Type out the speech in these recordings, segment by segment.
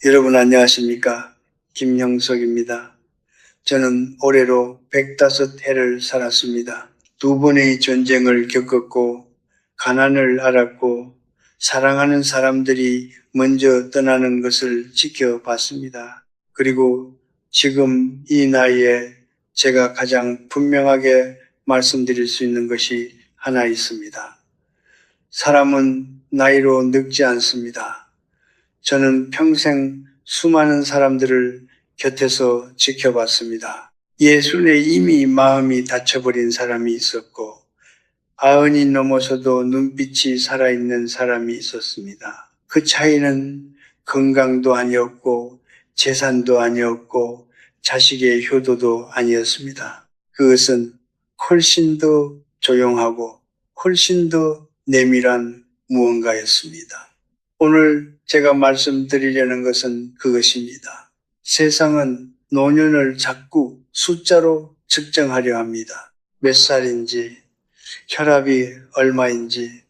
여러분 안녕하십니까? 김형석입니다. 저는 올해로 105해를 살았습니다. 두 번의 전쟁을 겪었고 가난을 알았고 사랑하는 사람들이 먼저 떠나는 것을 지켜봤습니다. 그리고 지금 이 나이에 제가 가장 분명하게 말씀드릴 수 있는 것이 하나 있습니다. 사람은 나이로 늙지 않습니다. 저는 평생 수많은 사람들을 곁에서 지켜봤습니다. 예순에 이미 마음이 닫혀버린 사람이 있었고, 아흔이 넘어서도 눈빛이 살아있는 사람이 있었습니다. 그 차이는 건강도 아니었고, 재산도 아니었고, 자식의 효도도 아니었습니다. 그것은 훨씬 더 조용하고, 훨씬 더 내밀한 무언가였습니다. 오늘 제가 말씀드리려는 것은 그것입니다. 세상은 노년을 자꾸 숫자로 측정하려 합니다. 몇 살인지, 혈압이 얼마인지,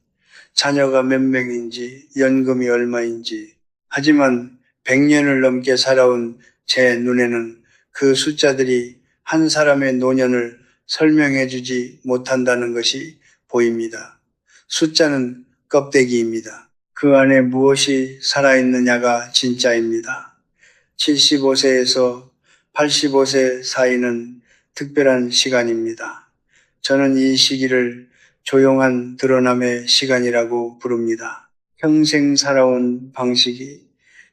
자녀가 몇 명인지, 연금이 얼마인지. 하지만 100년을 넘게 살아온 제 눈에는 그 숫자들이 한 사람의 노년을 설명해 주지 못한다는 것이 보입니다. 숫자는 껍데기입니다. 그 안에 무엇이 살아있느냐가 진짜입니다. 75세에서 85세 사이는 특별한 시간입니다. 저는 이 시기를 조용한 드러남의 시간이라고 부릅니다. 평생 살아온 방식이,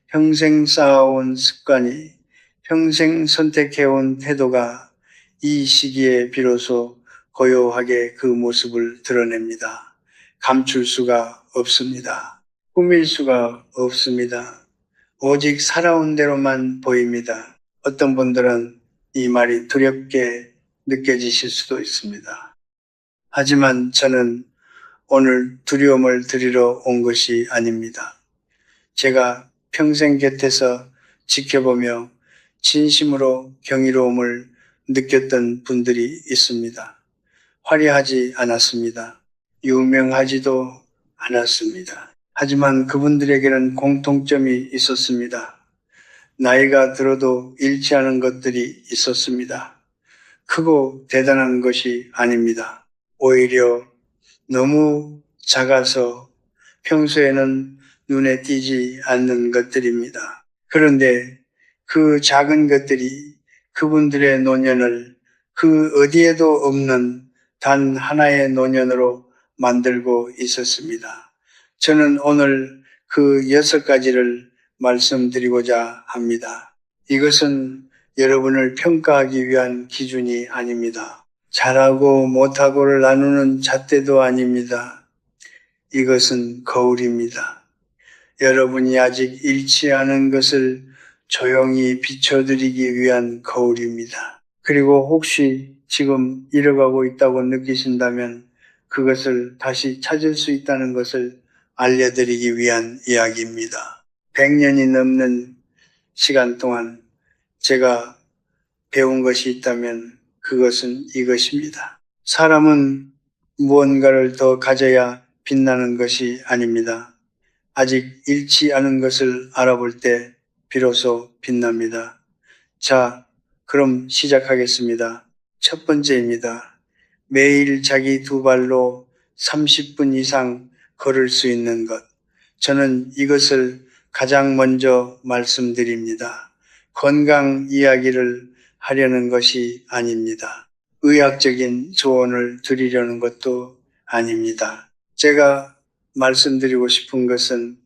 평생 쌓아온 습관이, 평생 선택해온 태도가 이 시기에 비로소 고요하게 그 모습을 드러냅니다. 감출 수가 없습니다. 꾸밀 수가 없습니다. 오직 살아온 대로만 보입니다. 어떤 분들은 이 말이 두렵게 느껴지실 수도 있습니다. 하지만 저는 오늘 두려움을 드리러 온 것이 아닙니다. 제가 평생 곁에서 지켜보며 진심으로 경이로움을 느꼈던 분들이 있습니다. 화려하지 않았습니다. 유명하지도 않았습니다. 하지만 그분들에게는 공통점이 있었습니다. 나이가 들어도 잃지 않은 것들이 있었습니다. 크고 대단한 것이 아닙니다. 오히려 너무 작아서 평소에는 눈에 띄지 않는 것들입니다. 그런데 그 작은 것들이 그분들의 노년을 그 어디에도 없는 단 하나의 노년으로 만들고 있었습니다. 저는 오늘 그 6가지를 말씀드리고자 합니다. 이것은 여러분을 평가하기 위한 기준이 아닙니다. 잘하고 못하고를 나누는 잣대도 아닙니다. 이것은 거울입니다. 여러분이 아직 잃지 않은 것을 조용히 비춰드리기 위한 거울입니다. 그리고 혹시 지금 잃어가고 있다고 느끼신다면 그것을 다시 찾을 수 있다는 것을 알려드리기 위한 이야기입니다. 100년이 넘는 시간 동안 제가 배운 것이 있다면 그것은 이것입니다. 사람은 무언가를 더 가져야 빛나는 것이 아닙니다. 아직 잃지 않은 것을 알아볼 때 비로소 빛납니다. 자, 그럼 시작하겠습니다. 첫 번째입니다. 매일 자기 두 발로 30분 이상 걸을 수 있는 것. 저는 이것을 가장 먼저 말씀드립니다. 건강 이야기를 하려는 것이 아닙니다. 의학적인 조언을 드리려는 것도 아닙니다. 제가 말씀드리고 싶은 것은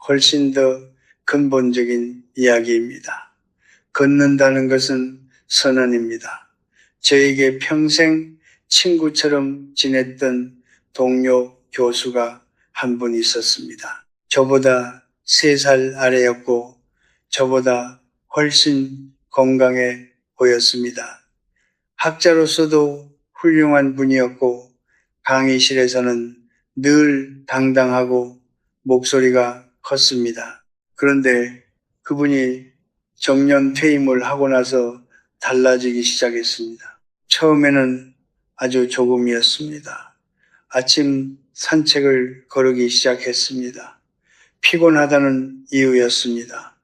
훨씬 더 근본적인 이야기입니다. 걷는다는 것은 선언입니다. 저에게 평생 친구처럼 지냈던 동료 교수가 한 분 있었습니다. 저보다 3살 아래였고 저보다 훨씬 건강해 보였습니다. 학자로서도 훌륭한 분이었고 강의실에서는 늘 당당하고 목소리가 컸습니다. 그런데 그분이 정년 퇴임을 하고 나서 달라지기 시작했습니다. 처음에는 아주 조금이었습니다. 아침 산책을 거르기 시작했습니다. 피곤하다는 이유였습니다.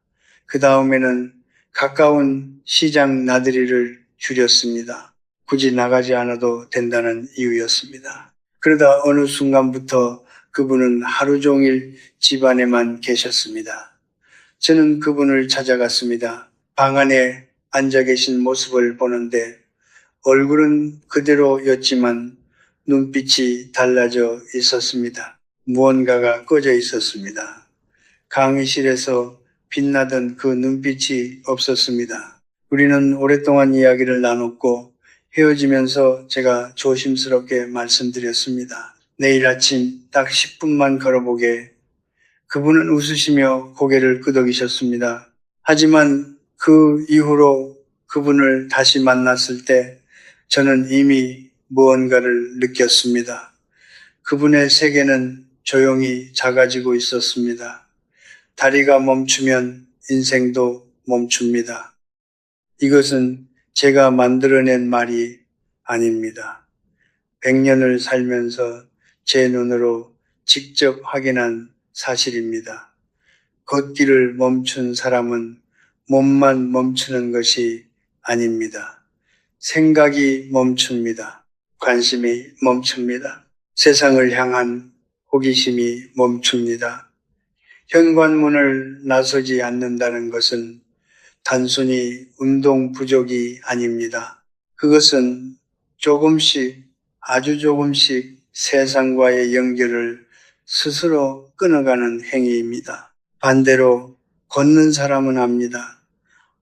그 다음에는 가까운 시장 나들이를 줄였습니다. 굳이 나가지 않아도 된다는 이유였습니다. 그러다 어느 순간부터 그분은 하루 종일 집 안에만 계셨습니다. 저는 그분을 찾아갔습니다. 방 안에 앉아 계신 모습을 보는데 얼굴은 그대로였지만 눈빛이 달라져 있었습니다. 무언가가 꺼져 있었습니다. 강의실에서 빛나던 그 눈빛이 없었습니다. 우리는 오랫동안 이야기를 나눴고 헤어지면서 제가 조심스럽게 말씀드렸습니다. 내일 아침 딱 10분만 걸어보게. 그분은 웃으시며 고개를 끄덕이셨습니다. 하지만 그 이후로 그분을 다시 만났을 때 저는 이미 무언가를 느꼈습니다. 그분의 세계는 조용히 작아지고 있었습니다. 다리가 멈추면 인생도 멈춥니다. 이것은 제가 만들어낸 말이 아닙니다. 100년을 살면서 제 눈으로 직접 확인한 사실입니다. 걷기를 멈춘 사람은 몸만 멈추는 것이 아닙니다. 생각이 멈춥니다. 관심이 멈춥니다. 세상을 향한 호기심이 멈춥니다. 현관문을 나서지 않는다는 것은 단순히 운동 부족이 아닙니다. 그것은 조금씩, 아주 조금씩 세상과의 연결을 스스로 끊어가는 행위입니다. 반대로 걷는 사람은 압니다.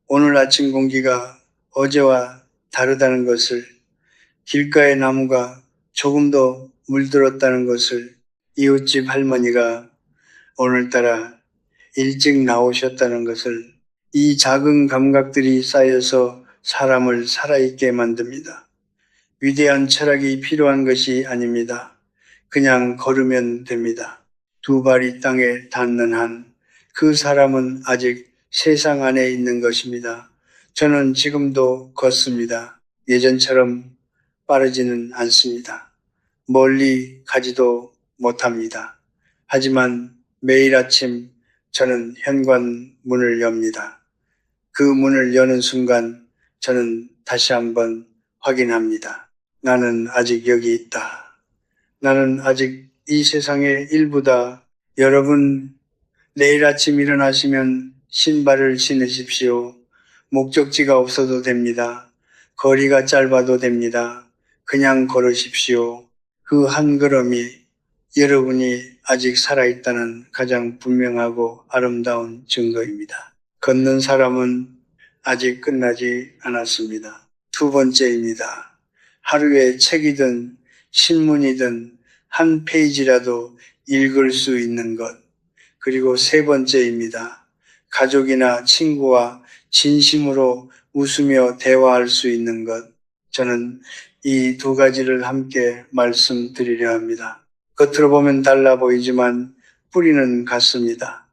오늘 아침 공기가 어제와 다르다는 것을, 길가의 나무가 조금 더 물들었다는 것을, 이웃집 할머니가 오늘따라 일찍 나오셨다는 것을, 이 작은 감각들이 쌓여서 사람을 살아있게 만듭니다. 위대한 철학이 필요한 것이 아닙니다. 그냥 걸으면 됩니다. 두 발이 땅에 닿는 한 그 사람은 아직 세상 안에 있는 것입니다. 저는 지금도 걷습니다. 예전처럼 빠르지는 않습니다. 멀리 가지도 못합니다. 하지만 매일 아침 저는 현관문을 엽니다. 그 문을 여는 순간 저는 다시 한번 확인합니다. 나는 아직 여기 있다. 나는 아직 이 세상의 일부다. 여러분, 내일 아침 일어나시면 신발을 신으십시오. 목적지가 없어도 됩니다. 거리가 짧아도 됩니다. 그냥 걸으십시오. 그 한 걸음이 여러분이 아직 살아있다는 가장 분명하고 아름다운 증거입니다. 걷는 사람은 아직 끝나지 않았습니다. 두 번째입니다. 하루에 책이든 신문이든 한 페이지라도 읽을 수 있는 것. 그리고 세 번째입니다. 가족이나 친구와 진심으로 웃으며 대화할 수 있는 것. 저는 이 두 가지를 함께 말씀드리려 합니다. 겉으로 보면 달라 보이지만 뿌리는 같습니다.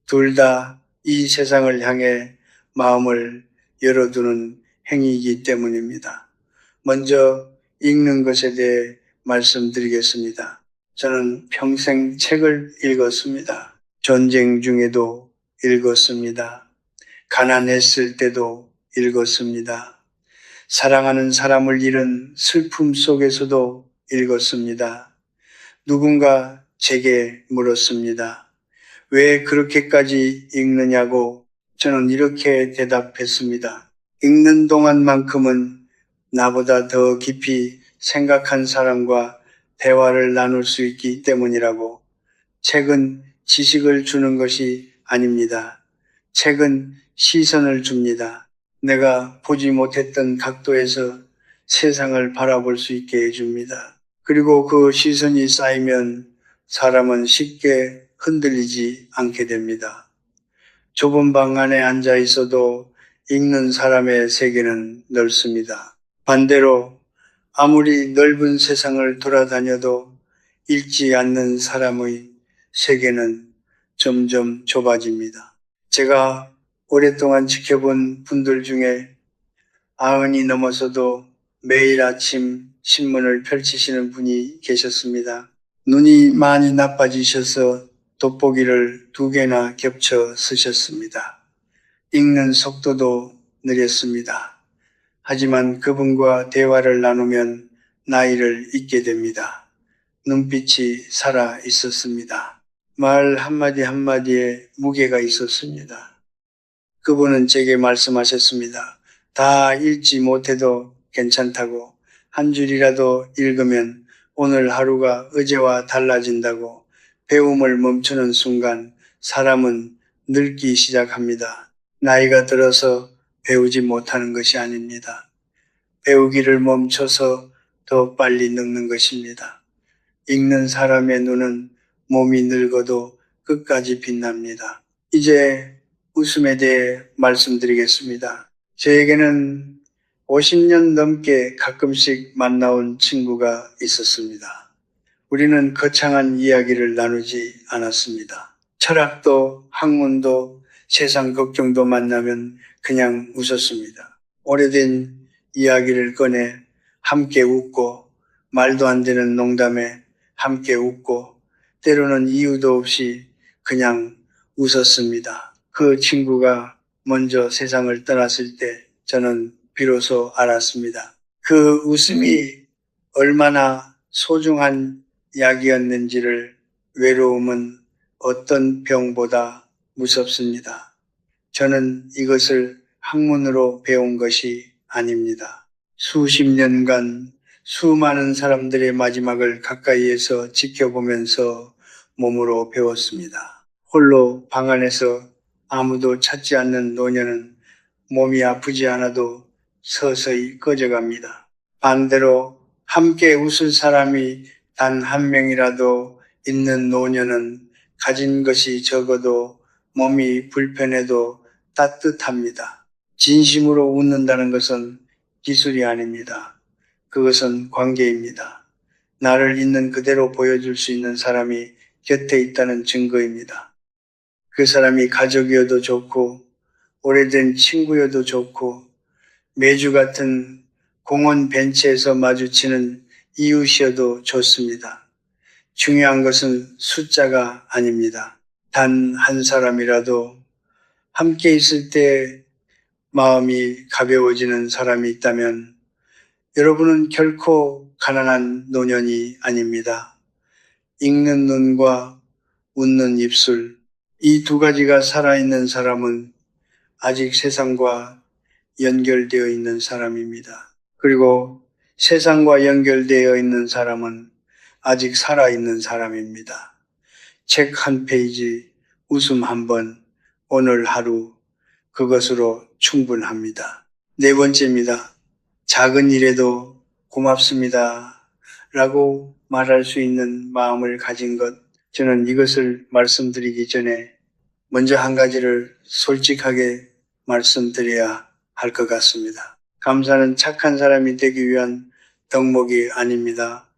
둘 다 이 세상을 향해 마음을 열어두는 행위이기 때문입니다. 먼저 읽는 것에 대해 말씀드리겠습니다. 저는 평생 책을 읽었습니다. 전쟁 중에도 읽었습니다. 가난했을 때도 읽었습니다. 사랑하는 사람을 잃은 슬픔 속에서도 읽었습니다. 누군가 제게 물었습니다. 왜 그렇게까지 읽느냐고. 저는 이렇게 대답했습니다. 읽는 동안만큼은 나보다 더 깊이 생각한 사람과 대화를 나눌 수 있기 때문이라고. 책은 지식을 주는 것이 아닙니다. 책은 시선을 줍니다. 내가 보지 못했던 각도에서 세상을 바라볼 수 있게 해줍니다. 그리고 그 시선이 쌓이면 사람은 쉽게 흔들리지 않게 됩니다. 좁은 방 안에 앉아 있어도 읽는 사람의 세계는 넓습니다. 반대로 아무리 넓은 세상을 돌아다녀도 읽지 않는 사람의 세계는 점점 좁아집니다. 제가 오랫동안 지켜본 분들 중에 90이 넘어서도 매일 아침 신문을 펼치시는 분이 계셨습니다. 눈이 많이 나빠지셔서 돋보기를 2개나 겹쳐 쓰셨습니다. 읽는 속도도 느렸습니다. 하지만 그분과 대화를 나누면 나이를 잊게 됩니다. 눈빛이 살아 있었습니다. 말 한마디 한마디에 무게가 있었습니다. 그분은 제게 말씀하셨습니다. 다 읽지 못해도 괜찮다고, 한 줄이라도 읽으면 오늘 하루가 어제와 달라진다고. 배움을 멈추는 순간 사람은 늙기 시작합니다. 나이가 들어서 배우지 못하는 것이 아닙니다. 배우기를 멈춰서 더 빨리 늙는 것입니다. 읽는 사람의 눈은 몸이 늙어도 끝까지 빛납니다. 이제 웃음에 대해 말씀드리겠습니다. 저에게는 50년 넘게 가끔씩 만나온 친구가 있었습니다. 우리는 거창한 이야기를 나누지 않았습니다. 철학도 학문도 세상 걱정도 만나면 그냥 웃었습니다. 오래된 이야기를 꺼내 함께 웃고, 말도 안 되는 농담에 함께 웃고, 때로는 이유도 없이 그냥 웃었습니다. 그 친구가 먼저 세상을 떠났을 때 저는 비로소 알았습니다. 그 웃음이 얼마나 소중한 약이었는지를. 외로움은 어떤 병보다 무섭습니다. 저는 이것을 학문으로 배운 것이 아닙니다. 수십 년간 수많은 사람들의 마지막을 가까이에서 지켜보면서 몸으로 배웠습니다. 홀로 방 안에서 아무도 찾지 않는 노년은 몸이 아프지 않아도 서서히 꺼져갑니다. 반대로 함께 웃을 사람이 단 한 명이라도 있는 노년은 가진 것이 적어도 몸이 불편해도 따뜻합니다. 진심으로 웃는다는 것은 기술이 아닙니다. 그것은 관계입니다. 나를 있는 그대로 보여줄 수 있는 사람이 곁에 있다는 증거입니다. 그 사람이 가족이어도 좋고, 오래된 친구여도 좋고, 매주 같은 공원 벤치에서 마주치는 이웃이어도 좋습니다. 중요한 것은 숫자가 아닙니다. 단 한 사람이라도 함께 있을 때 마음이 가벼워지는 사람이 있다면 여러분은 결코 가난한 노년이 아닙니다. 읽는 눈과 웃는 입술, 이 두 가지가 살아있는 사람은 아직 세상과 연결되어 있는 사람입니다. 그리고 세상과 연결되어 있는 사람은 아직 살아있는 사람입니다. 책 한 페이지, 웃음 한 번, 오늘 하루, 그것으로 충분합니다. 네 번째입니다. 작은 일에도 고맙습니다 라고 말할 수 있는 마음을 가진 것. 저는 이것을 말씀드리기 전에 먼저 한 가지를 솔직하게 말씀드려야 할 것 같습니다. 감사는 착한 사람이 되기 위한 덕목이 아닙니다.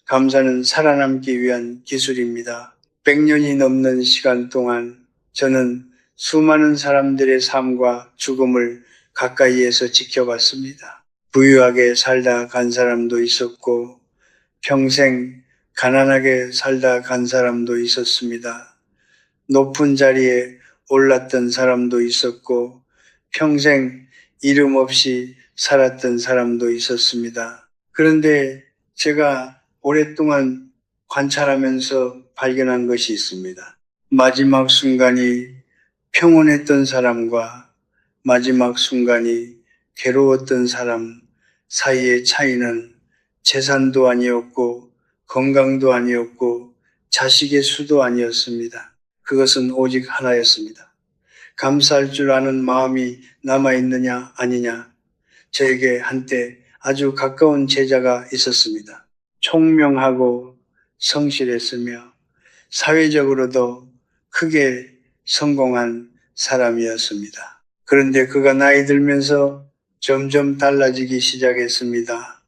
감사는 살아남기 위한 기술입니다. 100년이 넘는 시간 동안 저는 수많은 사람들의 삶과 죽음을 가까이에서 지켜봤습니다. 부유하게 살다 간 사람도 있었고, 평생 가난하게 살다 간 사람도 있었습니다. 높은 자리에 올랐던 사람도 있었고, 평생 이름 없이 살았던 사람도 있었습니다. 그런데 제가 오랫동안 관찰하면서 발견한 것이 있습니다. 마지막 순간이 평온했던 사람과 마지막 순간이 괴로웠던 사람 사이의 차이는 재산도 아니었고, 건강도 아니었고, 자식의 수도 아니었습니다. 그것은 오직 하나였습니다. 감사할 줄 아는 마음이 남아있느냐 아니냐. 저에게 한때 아주 가까운 제자가 있었습니다. 총명하고 성실했으며 사회적으로도 크게 성공한 사람이었습니다. 그런데 그가 나이 들면서 점점 달라지기 시작했습니다.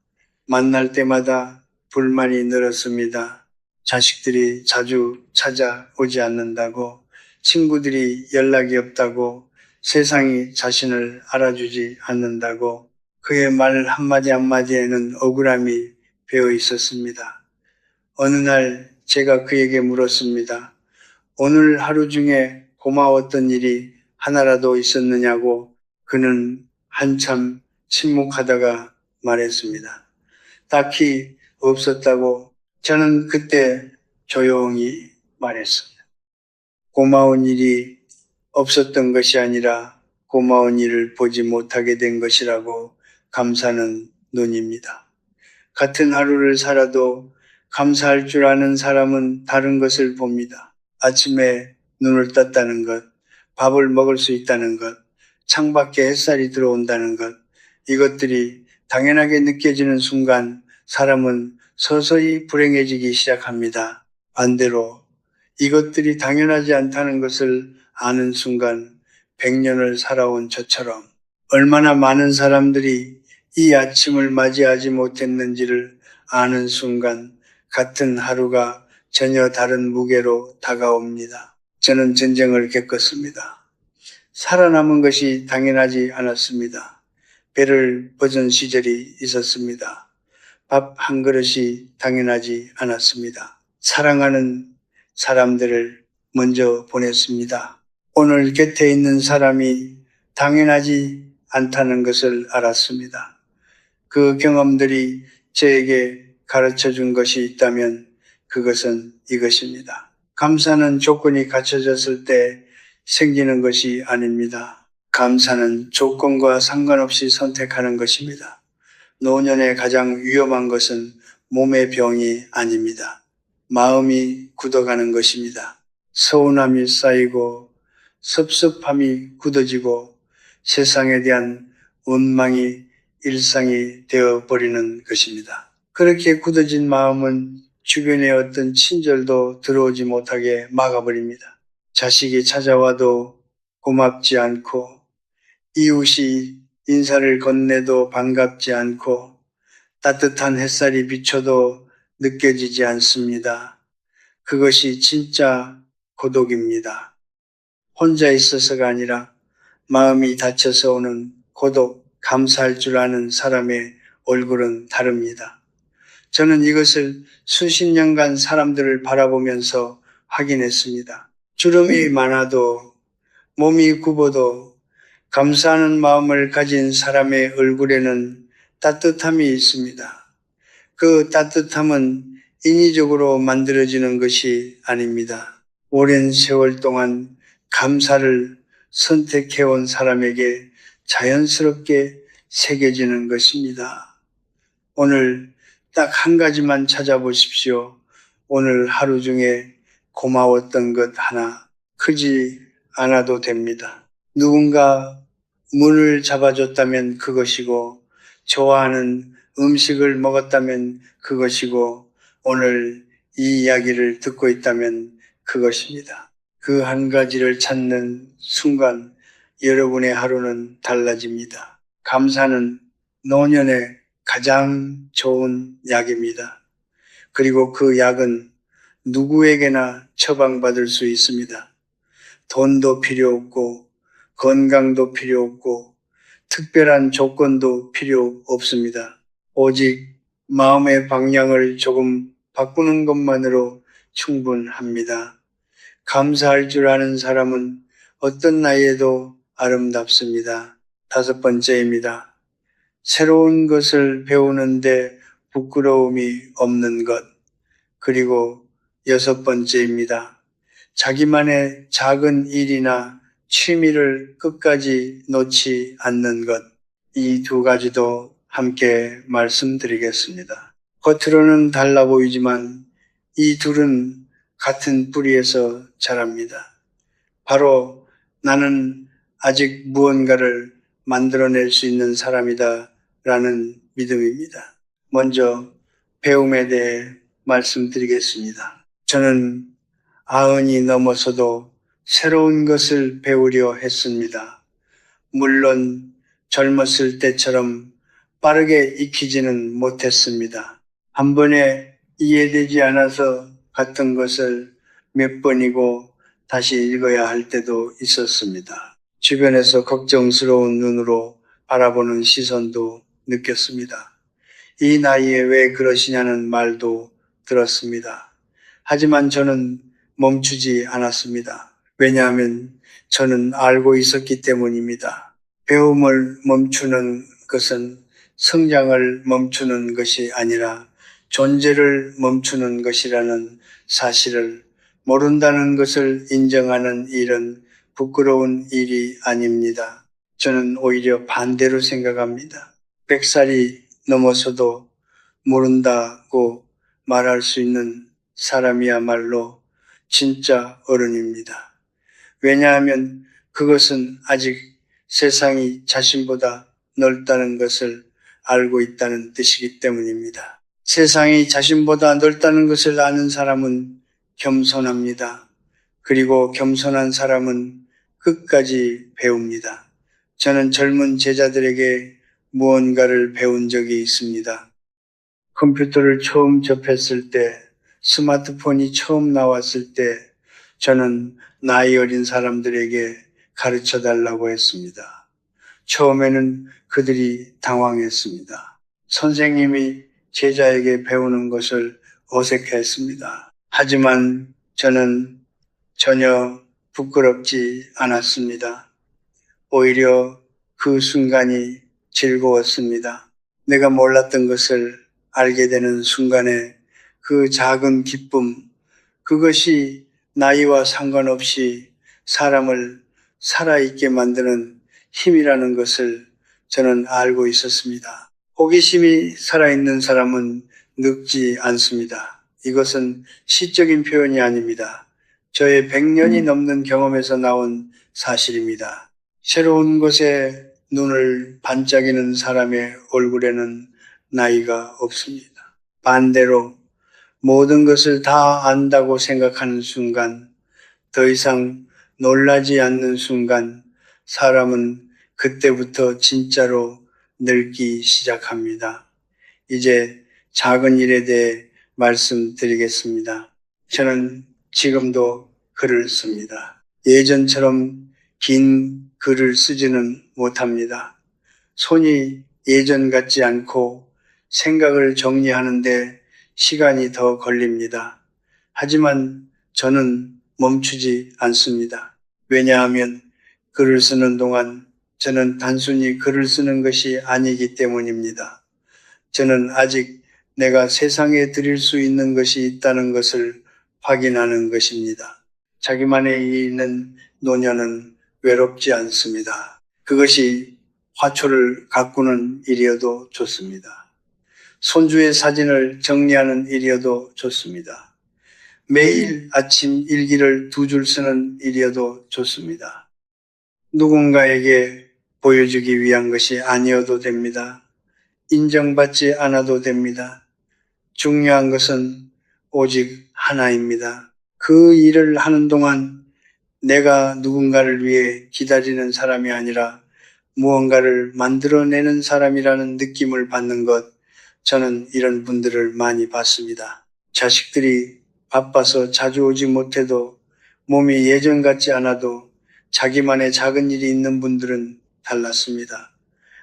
만날 때마다 불만이 늘었습니다. 자식들이 자주 찾아오지 않는다고, 친구들이 연락이 없다고, 세상이 자신을 알아주지 않는다고. 그의 말 한마디 한마디에는 억울함이 배어 있었습니다. 어느 날 제가 그에게 물었습니다. 오늘 하루 중에 고마웠던 일이 하나라도 있었느냐고 그는 한참 침묵하다가 말했습니다. 딱히 없었다고 저는 그때 조용히 말했습니다. 고마운 일이 없었던 것이 아니라 고마운 일을 보지 못하게 된 것이라고 감사는 눈입니다. 같은 하루를 살아도 감사할 줄 아는 사람은 다른 것을 봅니다. 아침에 눈을 떴다는 것, 밥을 먹을 수 있다는 것, 창밖에 햇살이 들어온다는 것, 이것들이 당연하게 느껴지는 순간 사람은 서서히 불행해지기 시작합니다. 반대로 이것들이 당연하지 않다는 것을 아는 순간 100년을 살아온 저처럼 얼마나 많은 사람들이 이 아침을 맞이하지 못했는지를 아는 순간 같은 하루가 전혀 다른 무게로 다가옵니다. 저는 전쟁을 겪었습니다. 살아남은 것이 당연하지 않았습니다. 배를 벗은 시절이 있었습니다. 밥 한 그릇이 당연하지 않았습니다. 사랑하는 사람들을 먼저 보냈습니다. 오늘 곁에 있는 사람이 당연하지 않다는 것을 알았습니다. 그 경험들이 저에게 가르쳐 준 것이 있다면 그것은 이것입니다. 감사는 조건이 갖춰졌을 때 생기는 것이 아닙니다. 감사는 조건과 상관없이 선택하는 것입니다. 노년에 가장 위험한 것은 몸의 병이 아닙니다. 마음이 굳어가는 것입니다. 서운함이 쌓이고 섭섭함이 굳어지고 세상에 대한 원망이 일상이 되어버리는 것입니다. 그렇게 굳어진 마음은 주변에 어떤 친절도 들어오지 못하게 막아버립니다. 자식이 찾아와도 고맙지 않고 이웃이 인사를 건네도 반갑지 않고 따뜻한 햇살이 비춰도 느껴지지 않습니다. 그것이 진짜 고독입니다. 혼자 있어서가 아니라 마음이 다쳐서 오는 고독, 감사할 줄 아는 사람의 얼굴은 다릅니다. 저는 이것을 수십 년간 사람들을 바라보면서 확인했습니다. 주름이 많아도 몸이 굽어도 감사하는 마음을 가진 사람의 얼굴에는 따뜻함이 있습니다. 그 따뜻함은 인위적으로 만들어지는 것이 아닙니다. 오랜 세월 동안 감사를 선택해온 사람에게 자연스럽게 새겨지는 것입니다. 오늘 딱 한 가지만 찾아보십시오. 오늘 하루 중에 고마웠던 것 하나, 크지 않아도 됩니다. 누군가 문을 잡아줬다면 그것이고, 좋아하는 음식을 먹었다면 그것이고, 오늘 이 이야기를 듣고 있다면 그것입니다. 그 한 가지를 찾는 순간 여러분의 하루는 달라집니다. 감사는 노년에 가장 좋은 약입니다. 그리고 그 약은 누구에게나 처방받을 수 있습니다. 돈도 필요 없고 건강도 필요 없고 특별한 조건도 필요 없습니다. 오직 마음의 방향을 조금 바꾸는 것만으로 충분합니다. 감사할 줄 아는 사람은 어떤 나이에도 아름답습니다. 5번째입니다. 새로운 것을 배우는데 부끄러움이 없는 것. 그리고 6번째입니다. 자기만의 작은 일이나 취미를 끝까지 놓지 않는 것. 이 두 가지도 함께 말씀드리겠습니다. 겉으로는 달라 보이지만 이 둘은 같은 뿌리에서 자랍니다. 바로 나는 아직 무언가를 만들어낼 수 있는 사람이다 라는 믿음입니다. 먼저 배움에 대해 말씀드리겠습니다. 저는 90이 넘어서도 새로운 것을 배우려 했습니다. 물론 젊었을 때처럼 빠르게 익히지는 못했습니다. 한 번에 이해되지 않아서 같은 것을 몇 번이고 다시 읽어야 할 때도 있었습니다. 주변에서 걱정스러운 눈으로 바라보는 시선도 느꼈습니다. 이 나이에 왜 그러시냐는 말도 들었습니다. 하지만 저는 멈추지 않았습니다. 왜냐하면 저는 알고 있었기 때문입니다. 배움을 멈추는 것은 성장을 멈추는 것이 아니라 존재를 멈추는 것이라는 사실을 모른다는 것을 인정하는 일은 부끄러운 일이 아닙니다. 저는 오히려 반대로 생각합니다. 100살이 넘어서도 모른다고 말할 수 있는 사람이야말로 진짜 어른입니다. 왜냐하면 그것은 아직 세상이 자신보다 넓다는 것을 알고 있다는 뜻이기 때문입니다. 세상이 자신보다 넓다는 것을 아는 사람은 겸손합니다. 그리고 겸손한 사람은 끝까지 배웁니다. 저는 젊은 제자들에게 무언가를 배운 적이 있습니다. 컴퓨터를 처음 접했을 때, 스마트폰이 처음 나왔을 때, 저는 나이 어린 사람들에게 가르쳐 달라고 했습니다. 처음에는 그들이 당황했습니다. 선생님이 제자에게 배우는 것을 어색해했습니다. 하지만 저는 전혀 부끄럽지 않았습니다. 오히려 그 순간이 즐거웠습니다. 내가 몰랐던 것을 알게 되는 순간에 그 작은 기쁨, 그것이 나이와 상관없이 사람을 살아있게 만드는 힘이라는 것을 저는 알고 있었습니다. 호기심이 살아있는 사람은 늙지 않습니다. 이것은 시적인 표현이 아닙니다. 저의 100년이 넘는 경험에서 나온 사실입니다. 새로운 것에 눈을 반짝이는 사람의 얼굴에는 나이가 없습니다. 반대로 모든 것을 다 안다고 생각하는 순간, 더 이상 놀라지 않는 순간, 사람은 그때부터 진짜로 늙기 시작합니다. 이제 작은 일에 대해 말씀드리겠습니다. 저는 지금도 글을 씁니다. 예전처럼 긴 글을 쓰지는 못합니다. 손이 예전 같지 않고 생각을 정리하는데 시간이 더 걸립니다. 하지만 저는 멈추지 않습니다. 왜냐하면 글을 쓰는 동안 저는 단순히 글을 쓰는 것이 아니기 때문입니다. 저는 아직 내가 세상에 드릴 수 있는 것이 있다는 것을 확인하는 것입니다. 자기만의 있는 노년은 외롭지 않습니다. 그것이 화초를 가꾸는 일이어도 좋습니다. 손주의 사진을 정리하는 일이어도 좋습니다. 매일 아침 일기를 2줄 쓰는 일이어도 좋습니다. 누군가에게 보여주기 위한 것이 아니어도 됩니다. 인정받지 않아도 됩니다. 중요한 것은 오직 하나입니다. 그 일을 하는 동안 내가 누군가를 위해 기다리는 사람이 아니라 무언가를 만들어내는 사람이라는 느낌을 받는 것, 저는 이런 분들을 많이 봤습니다. 자식들이 바빠서 자주 오지 못해도 몸이 예전 같지 않아도 자기만의 작은 일이 있는 분들은 달랐습니다.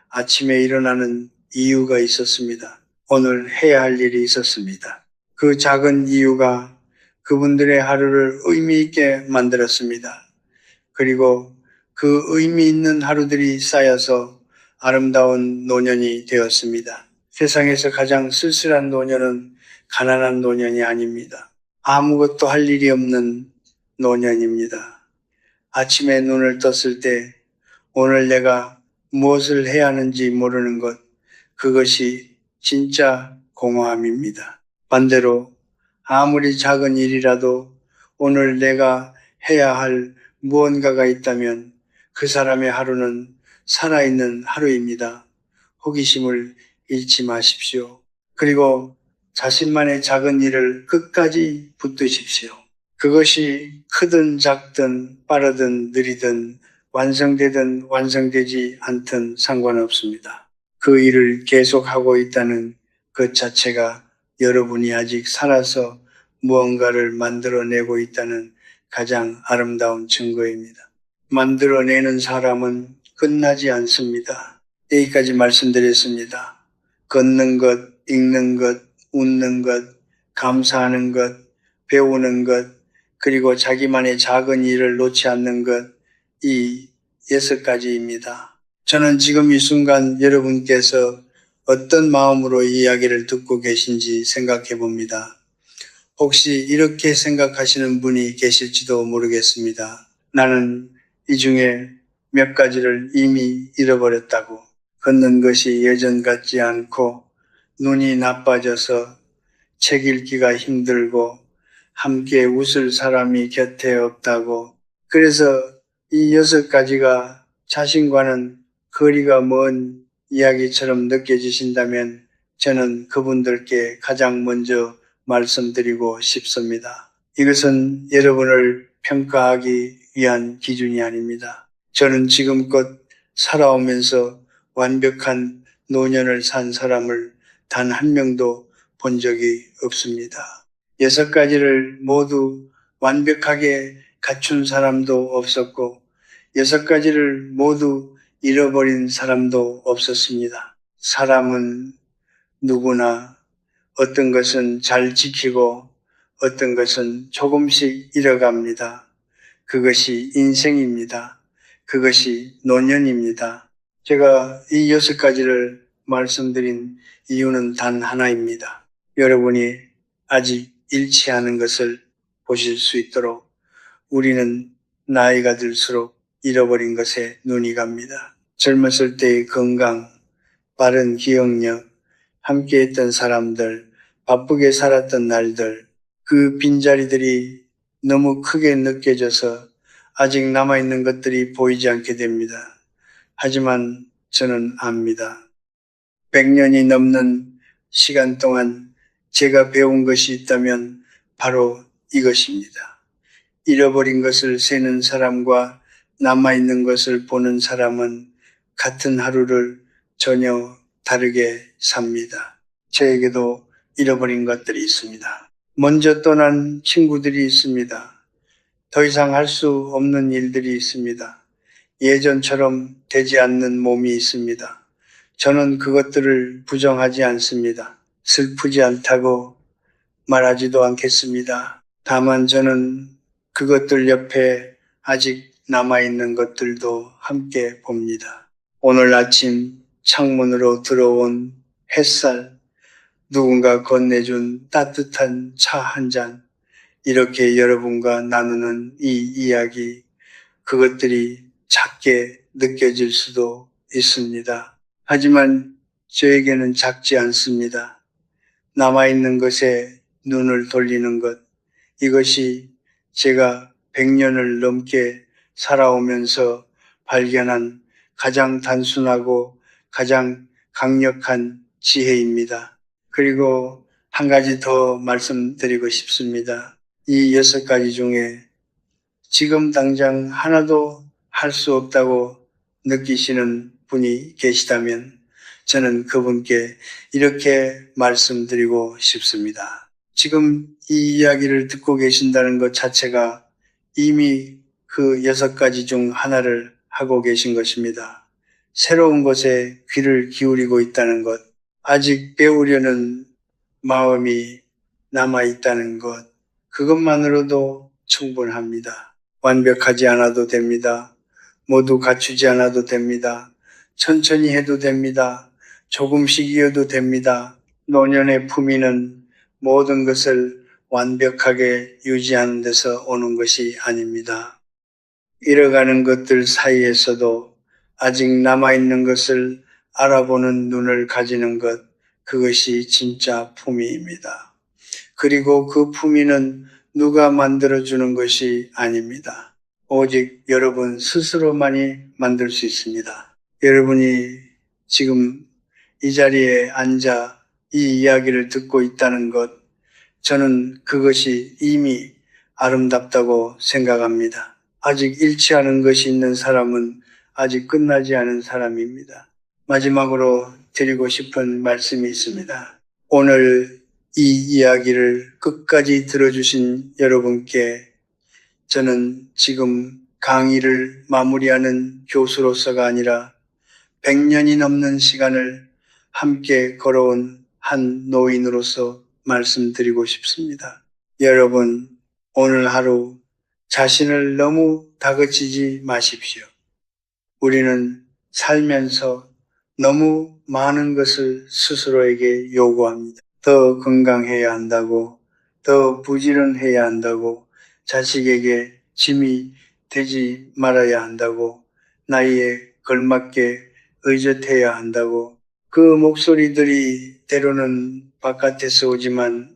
아침에 일어나는 이유가 있었습니다. 오늘 해야 할 일이 있었습니다. 그 작은 이유가 그분들의 하루를 의미 있게 만들었습니다. 그리고 그 의미 있는 하루들이 쌓여서 아름다운 노년이 되었습니다. 세상에서 가장 쓸쓸한 노년은 가난한 노년이 아닙니다. 아무것도 할 일이 없는 노년입니다. 아침에 눈을 떴을 때 오늘 내가 무엇을 해야 하는지 모르는 것, 그것이 진짜 공허함입니다. 반대로 아무리 작은 일이라도 오늘 내가 해야 할 무언가가 있다면 그 사람의 하루는 살아있는 하루입니다. 호기심을 잃지 마십시오. 그리고 자신만의 작은 일을 끝까지 붙드십시오. 그것이 크든 작든 빠르든 느리든 완성되든 완성되지 않든 상관없습니다. 그 일을 계속하고 있다는 것 자체가 여러분이 아직 살아서 무언가를 만들어내고 있다는 가장 아름다운 증거입니다. 만들어내는 사람은 끝나지 않습니다. 여기까지 말씀드렸습니다. 걷는 것, 읽는 것, 웃는 것, 감사하는 것, 배우는 것, 그리고 자기만의 작은 일을 놓지 않는 것, 이 6가지입니다. 저는 지금 이 순간 여러분께서 어떤 마음으로 이 이야기를 듣고 계신지 생각해 봅니다. 혹시 이렇게 생각하시는 분이 계실지도 모르겠습니다. 나는 이 중에 몇 가지를 이미 잃어버렸다고. 걷는 것이 예전 같지 않고 눈이 나빠져서 책 읽기가 힘들고 함께 웃을 사람이 곁에 없다고. 그래서 이 6가지가 자신과는 거리가 먼 이야기처럼 느껴지신다면 저는 그분들께 가장 먼저 말씀드리고 싶습니다. 이것은 여러분을 평가하기 위한 기준이 아닙니다. 저는 지금껏 살아오면서 완벽한 노년을 산 사람을 단 한 명도 본 적이 없습니다. 6가지를 모두 완벽하게 갖춘 사람도 없었고 6가지를 모두 잃어버린 사람도 없었습니다. 사람은 누구나 어떤 것은 잘 지키고 어떤 것은 조금씩 잃어갑니다. 그것이 인생입니다. 그것이 노년입니다. 제가 이 6가지를 말씀드린 이유는 단 하나입니다. 여러분이 아직 잃지 않은 것을 보실 수 있도록 우리는 나이가 들수록 잃어버린 것에 눈이 갑니다. 젊었을 때의 건강, 빠른 기억력, 함께했던 사람들, 바쁘게 살았던 날들, 그 빈자리들이 너무 크게 느껴져서 아직 남아있는 것들이 보이지 않게 됩니다. 하지만 저는 압니다. 100년이 넘는 시간 동안 제가 배운 것이 있다면 바로 이것입니다. 잃어버린 것을 세는 사람과 남아있는 것을 보는 사람은 같은 하루를 전혀 다르게 삽니다. 저에게도 잃어버린 것들이 있습니다. 먼저 떠난 친구들이 있습니다. 더 이상 할 수 없는 일들이 있습니다. 예전처럼 되지 않는 몸이 있습니다. 저는 그것들을 부정하지 않습니다. 슬프지 않다고 말하지도 않겠습니다. 다만 저는 그것들 옆에 아직 남아있는 것들도 함께 봅니다. 오늘 아침 창문으로 들어온 햇살, 누군가 건네준 따뜻한 차 한 잔, 이렇게 여러분과 나누는 이 이야기, 그것들이 작게 느껴질 수도 있습니다. 하지만 저에게는 작지 않습니다. 남아있는 것에 눈을 돌리는 것, 이것이 제가 100년을 넘게 살아오면서 발견한 가장 단순하고 가장 강력한 지혜입니다. 그리고 한 가지 더 말씀드리고 싶습니다. 이 6가지 중에 지금 당장 하나도 할 수 없다고 느끼시는 분이 계시다면 저는 그분께 이렇게 말씀드리고 싶습니다. 지금 이 이야기를 듣고 계신다는 것 자체가 이미 그 6가지 중 하나를 하고 계신 것입니다. 새로운 것에 귀를 기울이고 있다는 것, 아직 배우려는 마음이 남아있다는 것, 그것만으로도 충분합니다. 완벽하지 않아도 됩니다. 모두 갖추지 않아도 됩니다. 천천히 해도 됩니다. 조금씩이어도 됩니다. 노년의 품위는 모든 것을 완벽하게 유지하는 데서 오는 것이 아닙니다. 잃어가는 것들 사이에서도 아직 남아있는 것을 알아보는 눈을 가지는 것, 그것이 진짜 품위입니다. 그리고 그 품위는 누가 만들어주는 것이 아닙니다. 오직 여러분 스스로만이 만들 수 있습니다. 여러분이 지금 이 자리에 앉아 이 이야기를 듣고 있다는 것, 저는 그것이 이미 아름답다고 생각합니다. 아직 잃지 않은 것이 있는 사람은 아직 끝나지 않은 사람입니다. 마지막으로 드리고 싶은 말씀이 있습니다. 오늘 이 이야기를 끝까지 들어주신 여러분께 저는 지금 강의를 마무리하는 교수로서가 아니라 100년이 넘는 시간을 함께 걸어온 한 노인으로서 말씀드리고 싶습니다. 여러분, 오늘 하루 자신을 너무 다그치지 마십시오. 우리는 살면서 너무 많은 것을 스스로에게 요구합니다. 더 건강해야 한다고, 더 부지런해야 한다고, 자식에게 짐이 되지 말아야 한다고, 나이에 걸맞게 의젓해야 한다고, 그 목소리들이 때로는 바깥에서 오지만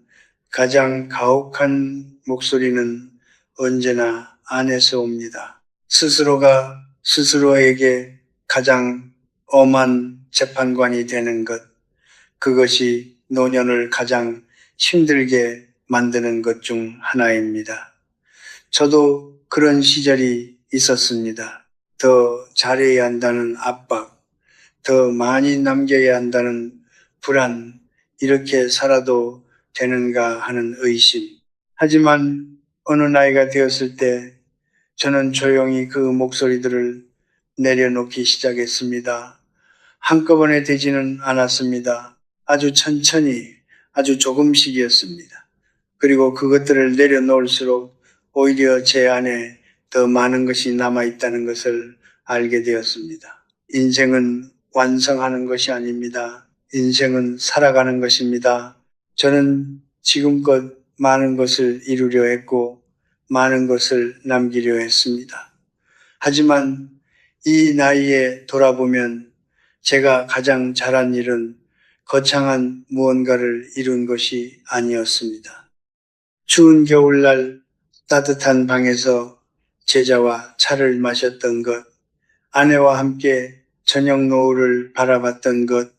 가장 가혹한 목소리는 언제나 안에서 옵니다. 스스로가 스스로에게 가장 엄한 재판관이 되는 것, 그것이 노년을 가장 힘들게 만드는 것 중 하나입니다. 저도 그런 시절이 있었습니다. 더 잘해야 한다는 압박, 더 많이 남겨야 한다는 불안, 이렇게 살아도 되는가 하는 의심. 하지만 어느 나이가 되었을 때 저는 조용히 그 목소리들을 내려놓기 시작했습니다. 한꺼번에 되지는 않았습니다. 아주 천천히, 아주 조금씩이었습니다. 그리고 그것들을 내려놓을수록 오히려 제 안에 더 많은 것이 남아있다는 것을 알게 되었습니다. 인생은 완성하는 것이 아닙니다. 인생은 살아가는 것입니다. 저는 지금껏 많은 것을 이루려 했고 많은 것을 남기려 했습니다. 하지만 이 나이에 돌아보면 제가 가장 잘한 일은 거창한 무언가를 이룬 것이 아니었습니다. 추운 겨울날 따뜻한 방에서 제자와 차를 마셨던 것, 아내와 함께 저녁 노을을 바라봤던 것,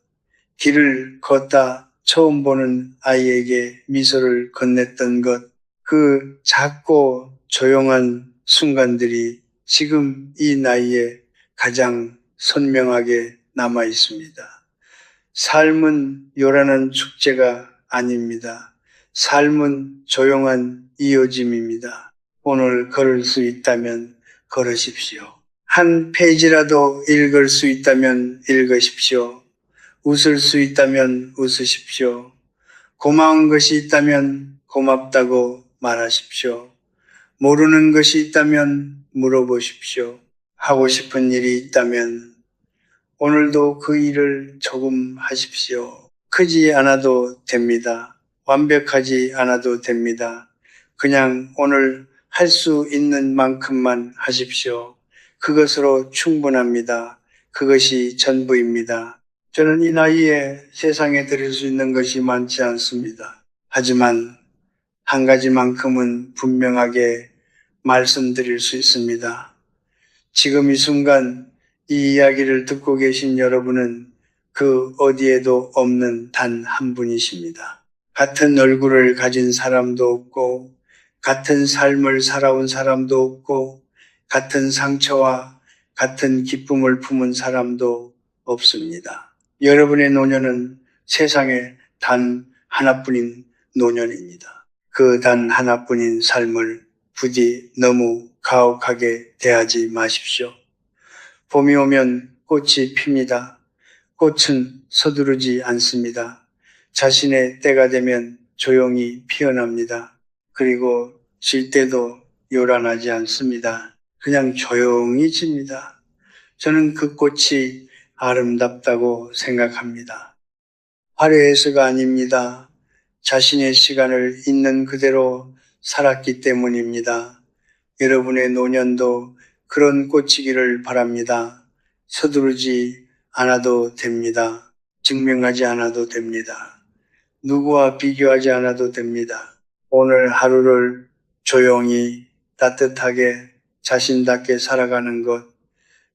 길을 걷다 처음 보는 아이에게 미소를 건넸던 것, 그 작고 조용한 순간들이 지금 이 나이에 가장 선명하게 남아 있습니다. 삶은 요란한 축제가 아닙니다. 삶은 조용한 이어짐입니다. 오늘 걸을 수 있다면 걸으십시오. 한 페이지라도 읽을 수 있다면 읽으십시오. 웃을 수 있다면 웃으십시오. 고마운 것이 있다면 고맙다고 말하십시오. 모르는 것이 있다면 물어보십시오. 하고 싶은 일이 있다면 오늘도 그 일을 조금 하십시오. 크지 않아도 됩니다. 완벽하지 않아도 됩니다. 그냥 오늘 할 수 있는 만큼만 하십시오. 그것으로 충분합니다. 그것이 전부입니다. 저는 이 나이에 세상에 드릴 수 있는 것이 많지 않습니다. 하지만 한 가지만큼은 분명하게 말씀드릴 수 있습니다. 지금 이 순간 이 이야기를 듣고 계신 여러분은 그 어디에도 없는 단 한 분이십니다. 같은 얼굴을 가진 사람도 없고, 같은 삶을 살아온 사람도 없고, 같은 상처와 같은 기쁨을 품은 사람도 없습니다. 여러분의 노년은 세상에 단 하나뿐인 노년입니다. 그 단 하나뿐인 삶을 부디 너무 가혹하게 대하지 마십시오. 봄이 오면 꽃이 핍니다. 꽃은 서두르지 않습니다. 자신의 때가 되면 조용히 피어납니다. 그리고 질 때도 요란하지 않습니다. 그냥 조용히 집니다. 저는 그 꽃이 아름답다고 생각합니다. 화려해서가 아닙니다. 자신의 시간을 있는 그대로 살았기 때문입니다. 여러분의 노년도 그런 꽃이기를 바랍니다. 서두르지 않아도 됩니다. 증명하지 않아도 됩니다. 누구와 비교하지 않아도 됩니다. 오늘 하루를 조용히 따뜻하게 자신답게 살아가는 것,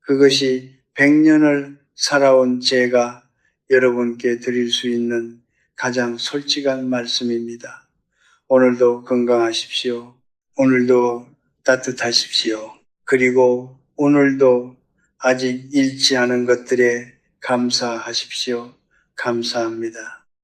그것이 100년을 살아온 제가 여러분께 드릴 수 있는 가장 솔직한 말씀입니다. 오늘도 건강하십시오. 오늘도 따뜻하십시오. 그리고 오늘도 아직 잃지 않은 것들에 감사하십시오. 감사합니다.